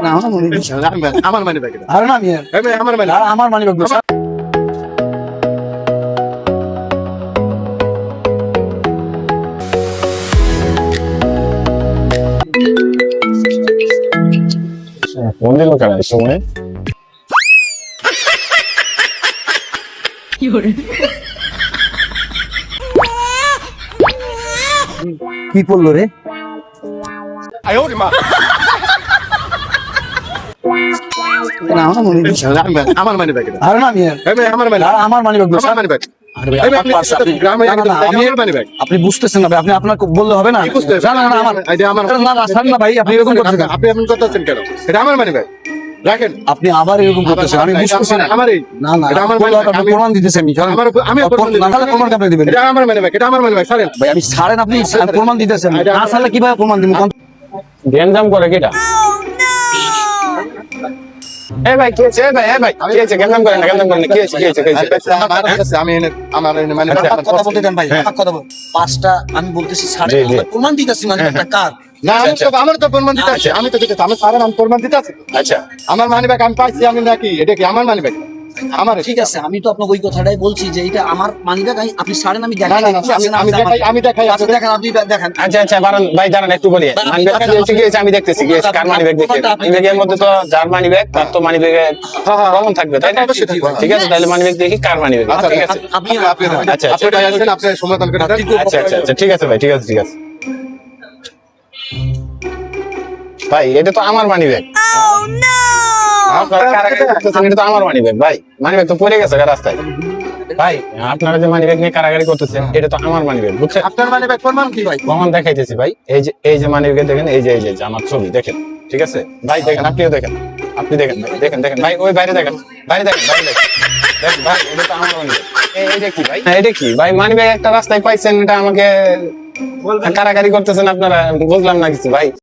না আমার মনে হচ্ছে আমার মানি ব্যাগ আরে না আমি আমার মানি আর আমার মানি ব্যাগ ফোন দিল কেন এই সময়? কি করলো রে? না আমার মনে হচ্ছে আমার মানি ব্যাগ আরে না আমি আমার মানি আর আমার মানি ব্যাগ আমার মানি ব্যাগ আপনি বুঝতেছেন না ভাই, আপনি আপনার বললে হবে না? না না না আমার না না ছাড়েন না ভাই, আপনি এরকম করতেছেন কেন? আপনি এমন করতেছেন কেন? এটা আমার মানি ব্যাগ, রাখেন। আপনি আবার এরকম করতেছেন, আমি বুঝতেছি না। আমারই না না এটা আমার বললে হবে, আপনি আমি প্রমাণ দিতেছেন। আমি প্রমাণ কেন দিবেন? এটা আমার মানি ব্যাগ, এটা আমার মানি ব্যাগ, ছাড়েন ভাই আপনি ছাড়েন, আপনি প্রমাণ দিতেছেন না, ছাড়লে কিভাবে প্রমাণ দিবেন? গ্যাঞ্জাম করে কিটা? এই ভাই কি হয়েছে? এই ভাই কি হয়েছে? গ্যাঞ্জাম করেন না, গ্যাঞ্জাম করেন না। কি হয়েছে? আমি আমার মানি ব্যাগ কথা বলতে দেন ভাই, কথা বল। পাঁচটা আমি বলতেছি ছাড়েন, জি, জি। প্রমাণ দিতেছি মানে একটা কার। না আমার তো প্রমাণ দিতে আছে, আমি তো দিতেছি, আমি ছাড়েন, আমি প্রমাণ দিতে আছি। আচ্ছা আমার মানি ব্যাগ আমি পাইছি, আমি নাকি এটা কি আমার মানি ব্যাগ? আমার ঠিক আছে, আমি তো আপনাকে ওই কথাটাই বলছি যে এটা আমার মানি ব্যাগ, আপনি ছাড়েন, আমি না দেখাই। না না, আমি দেখাই আচ্ছা দেখেন, আপনি দেখেন। আচ্ছা বারান ভাই দাঁড়ান একটু বলি। মানি ব্যাগ কি হয়েছে আমি দেখতেছি। কি হয়েছে? কার মানি ব্যাগ দেখতে? মানি ব্যাগের মধ্যে তো যার মানি ব্যাগ তার তো মানি ব্যাগে প্রমাণ থাকবে, তাই না? ঠিক আছে, তাহলে মানি ব্যাগ দেখি কার মানি ব্যাগ। ঠিক আছে আপনি আচ্ছা আপনি ভাই আছেন, আপনি সমাধান করে দেন। আচ্ছা ঠিক আছে ভাই, ঠিক আছে ভাই, এটা তো আমার মানি ব্যাগ। আপনারা কারাগারি করতেছেন, এটা তো আমার মানি ব্যাগ ভাই। মানি ব্যাগ তো পড়ে গেছে রাস্তায় ভাই। আপনারা যে মানি ব্যাগ নিয়ে কারাগারি করতেছেন, এটা তো আমার মানি ব্যাগ, বুঝছেন? আপনার মানি ব্যাগ প্রমাণ কি ভাই? প্রমাণ দেখাইতেছি ভাই। এই যে মানি ব্যাগ দেখেন, এই যে আমার ছবি দেখেন, ঠিক আছে ভাই? দেখেন, আপনিও দেখেন, আপনি দেখেন ভাই, দেখেন ভাই, ওই বাইরে দেখেন দেখেন ভাই, এটা তো আমার মানি ব্যাগ। এটা কি ভাই? এটা কি ভাই? মানি ব্যাগ একটা রাস্তায় পাইছেন, এটা আমাকে কারাগারি করতেছেন আপনারা, বুঝলাম না কিছু ভাই।